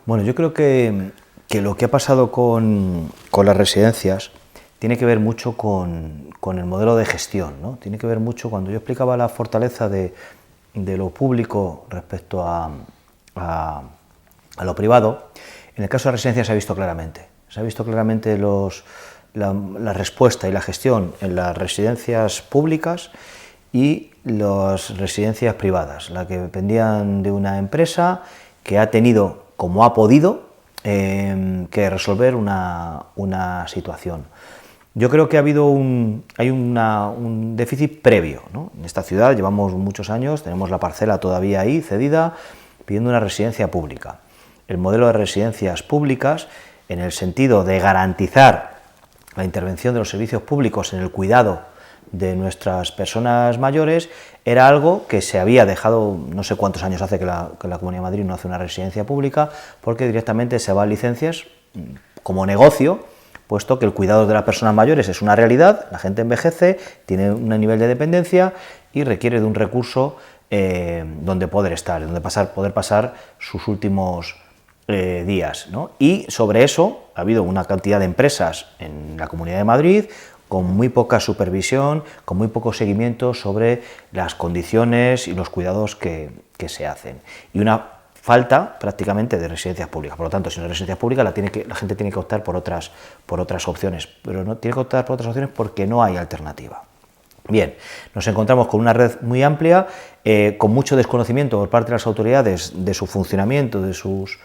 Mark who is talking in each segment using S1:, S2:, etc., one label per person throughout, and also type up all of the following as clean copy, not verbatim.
S1: Bueno, yo creo que lo que ha pasado con las residencias tiene que ver mucho con el modelo de gestión, ¿no? Tiene que ver mucho, cuando yo explicaba la fortaleza de lo público respecto a lo privado, en el caso de las residencias se ha visto claramente. Se ha visto claramente la respuesta y la gestión en las residencias públicas y las residencias privadas, la que dependían de una empresa que ha tenido, como ha podido, que resolver una situación. Yo creo que hay un déficit previo, ¿no? En esta ciudad llevamos muchos años, tenemos la parcela todavía ahí cedida, pidiendo una residencia pública. El modelo de residencias públicas, en el sentido de garantizar la intervención de los servicios públicos en el cuidado de nuestras personas mayores, era algo que se había dejado, no sé cuántos años hace que la Comunidad de Madrid no hace una residencia pública, porque directamente se va a licencias como negocio, puesto que el cuidado de las personas mayores es una realidad, la gente envejece, tiene un nivel de dependencia y requiere de un recurso donde poder estar, donde poder pasar sus últimos días, ¿no? Y sobre eso ha habido una cantidad de empresas en la Comunidad de Madrid con muy poca supervisión, con muy poco seguimiento sobre las condiciones y los cuidados que se hacen. Y una falta prácticamente de residencias públicas. Por lo tanto, si no hay residencias públicas, la gente tiene que optar por otras opciones, pero no tiene que optar por otras opciones porque no hay alternativa. Bien, nos encontramos con una red muy amplia, con mucho desconocimiento por parte de las autoridades de su funcionamiento, de sus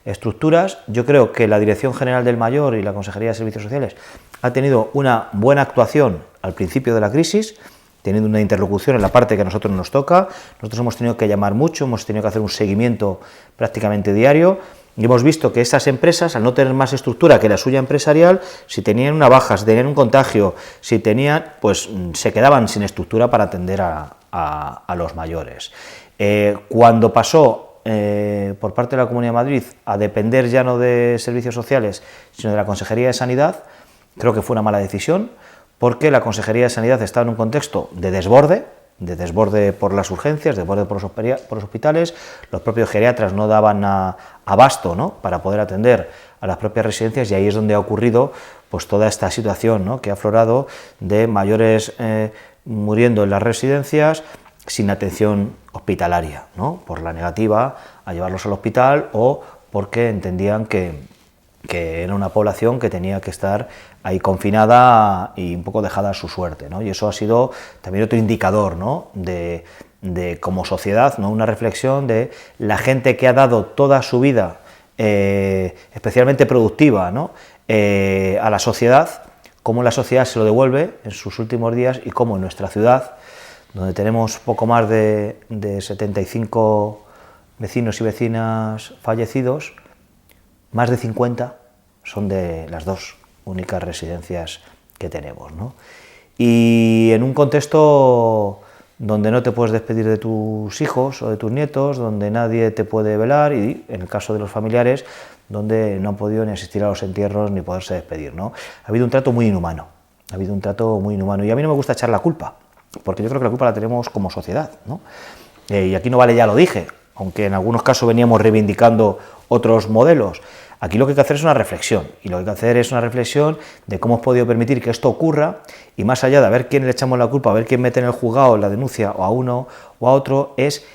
S1: estructuras. Yo creo que la Dirección General del Mayor y la Consejería de Servicios Sociales ha tenido una buena actuación al principio de la crisis, teniendo una interlocución en la parte que a nosotros nos toca. Nosotros hemos tenido que llamar mucho, hemos tenido que hacer un seguimiento prácticamente diario, y hemos visto que esas empresas, al no tener más estructura que la suya empresarial, si tenían una baja, si tenían un contagio, si tenían, pues se quedaban sin estructura para atender a los mayores. Cuando pasó por parte de la Comunidad de Madrid a depender ya no de servicios sociales, sino de la Consejería de Sanidad, creo que fue una mala decisión, porque la Consejería de Sanidad estaba en un contexto de desborde por las urgencias, de desborde por los hospitales. Los propios geriatras no daban abasto, ¿no?, para poder atender a las propias residencias, y ahí es donde ha ocurrido pues toda esta situación, ¿no?, que ha aflorado de mayores muriendo en las residencias sin atención hospitalaria, ¿no?, por la negativa a llevarlos al hospital o porque entendían que era una población que tenía que estar ahí confinada y un poco dejada a su suerte, ¿no? Y eso ha sido también otro indicador, ¿no?, de como sociedad, ¿no?, una reflexión de la gente que ha dado toda su vida, especialmente productiva, ¿no?, a la sociedad, cómo la sociedad se lo devuelve en sus últimos días, y cómo en nuestra ciudad, donde tenemos poco más de 75 vecinos y vecinas fallecidos, más de 50 son de las dos únicas residencias que tenemos, ¿no? Y en un contexto donde no te puedes despedir de tus hijos o de tus nietos, donde nadie te puede velar, y en el caso de los familiares, donde no han podido ni asistir a los entierros ni poderse despedir, ¿no? Ha habido un trato muy inhumano, y a mí no me gusta echar la culpa, porque yo creo que la culpa la tenemos como sociedad, ¿no? Y aquí no vale ya lo dije, aunque en algunos casos veníamos reivindicando otros modelos. Aquí lo que hay que hacer es una reflexión, y lo que hay que hacer es una reflexión de cómo hemos podido permitir que esto ocurra, y más allá de a ver quién le echamos la culpa, a ver quién mete en el juzgado la denuncia, o a uno o a otro, es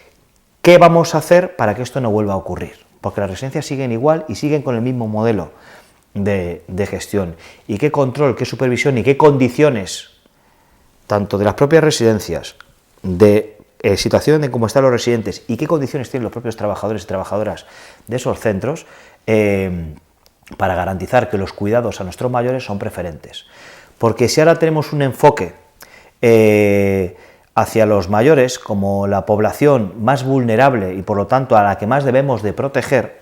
S1: qué vamos a hacer para que esto no vuelva a ocurrir, porque las residencias siguen igual y siguen con el mismo modelo de gestión, y qué control, qué supervisión y qué condiciones, tanto de las propias residencias, de situación de cómo están los residentes y qué condiciones tienen los propios trabajadores y trabajadoras de esos centros, para garantizar que los cuidados a nuestros mayores son preferentes. Porque si ahora tenemos un enfoque hacia los mayores como la población más vulnerable y por lo tanto a la que más debemos de proteger,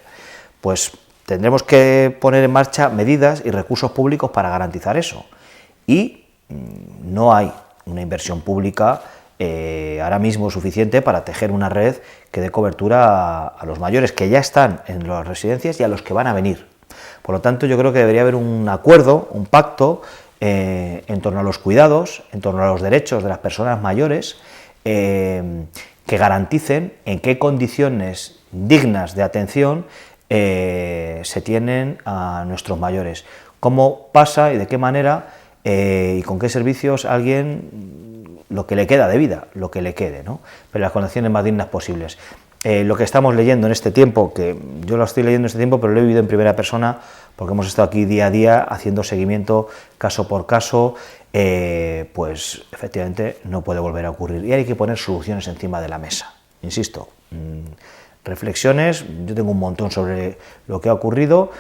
S1: pues tendremos que poner en marcha medidas y recursos públicos para garantizar eso. Y no hay una inversión pública ahora mismo suficiente para tejer una red que dé cobertura a los mayores que ya están en las residencias y a los que van a venir. Por lo tanto, yo creo que debería haber un acuerdo, un pacto en torno a los cuidados, en torno a los derechos de las personas mayores, que garanticen en qué condiciones dignas de atención se tienen a nuestros mayores. ¿Cómo pasa y de qué manera y con qué servicios alguien, lo que le queda de vida, lo que le quede, ¿no? Pero las condiciones más dignas posibles. Lo que estamos leyendo en este tiempo, que yo lo estoy leyendo en este tiempo, pero lo he vivido en primera persona, porque hemos estado aquí día a día haciendo seguimiento caso por caso, pues efectivamente no puede volver a ocurrir y hay que poner soluciones encima de la mesa. Insisto, reflexiones, yo tengo un montón sobre lo que ha ocurrido,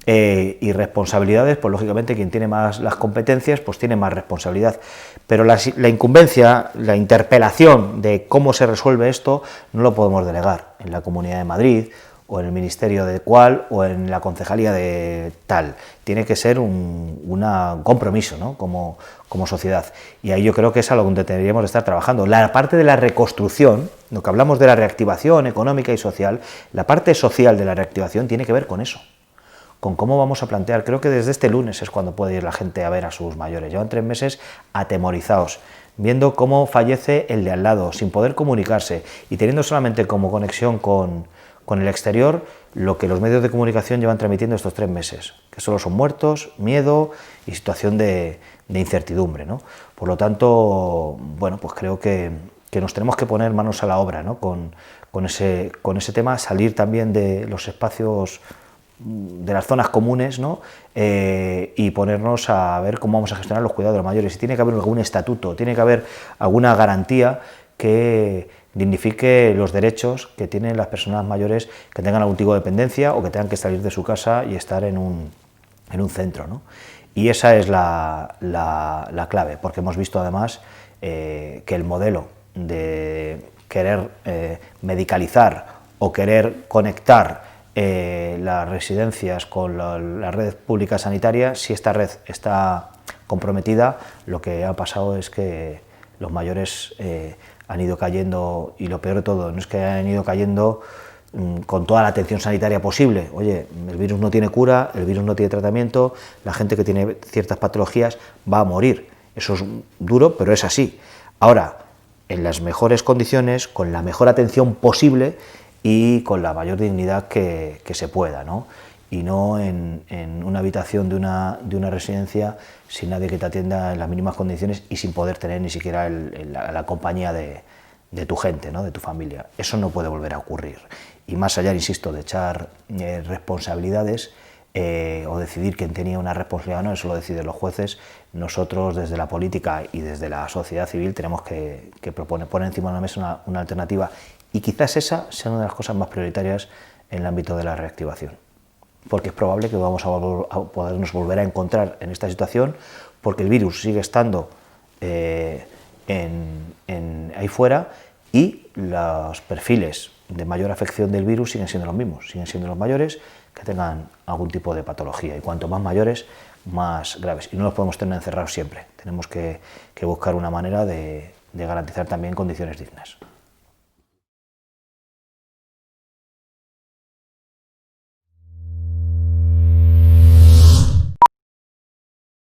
S1: y responsabilidades, pues lógicamente quien tiene más las competencias pues tiene más responsabilidad, pero la incumbencia, la interpelación de cómo se resuelve esto no lo podemos delegar en la Comunidad de Madrid o en el ministerio de cual o en la concejalía de tal, tiene que ser un compromiso, ¿no? como sociedad, y ahí yo creo que es a lo que deberíamos de estar trabajando. La parte de la reconstrucción, lo que hablamos de la reactivación económica y social, la parte social de la reactivación tiene que ver con eso, con cómo vamos a plantear. Creo que desde este lunes es cuando puede ir la gente a ver a sus mayores. Llevan 3 meses atemorizados, viendo cómo fallece el de al lado, sin poder comunicarse y teniendo solamente como conexión con el exterior lo que los medios de comunicación llevan transmitiendo estos 3 meses, que solo son muertos, miedo y situación de incertidumbre, ¿no? Por lo tanto, bueno, pues creo que nos tenemos que poner manos a la obra, ¿no? con ese tema, salir también de los espacios, de las zonas comunes, ¿no? Y ponernos a ver cómo vamos a gestionar los cuidados de los mayores. Y tiene que haber algún estatuto, tiene que haber alguna garantía que dignifique los derechos que tienen las personas mayores que tengan algún tipo de dependencia o que tengan que salir de su casa y estar en un centro, ¿no? Y esa es la clave, porque hemos visto además que el modelo de querer medicalizar o querer conectar las residencias con la red pública sanitaria, si esta red está comprometida, lo que ha pasado es que los mayores han ido cayendo, y lo peor de todo no es que hayan ido cayendo con toda la atención sanitaria posible. Oye, el virus no tiene cura, el virus no tiene tratamiento, la gente que tiene ciertas patologías va a morir. Eso es duro, pero es así. Ahora, en las mejores condiciones, con la mejor atención posible y con la mayor dignidad que se pueda, ¿no? Y no en una habitación de una residencia sin nadie que te atienda en las mínimas condiciones y sin poder tener ni siquiera la compañía de tu gente, ¿no? De tu familia. Eso no puede volver a ocurrir. Y más allá, insisto, de echar responsabilidades o decidir quién tenía una responsabilidad o no, eso lo deciden los jueces. Nosotros desde la política y desde la sociedad civil tenemos que poner encima de la mesa una alternativa, y quizás esa sea una de las cosas más prioritarias en el ámbito de la reactivación, porque es probable que vamos a podernos volver a encontrar en esta situación, porque el virus sigue estando ahí fuera y los perfiles de mayor afección del virus siguen siendo los mismos, siguen siendo los mayores que tengan algún tipo de patología, y cuanto más mayores, más graves, y no los podemos tener encerrados siempre, tenemos que buscar una manera de garantizar también condiciones dignas.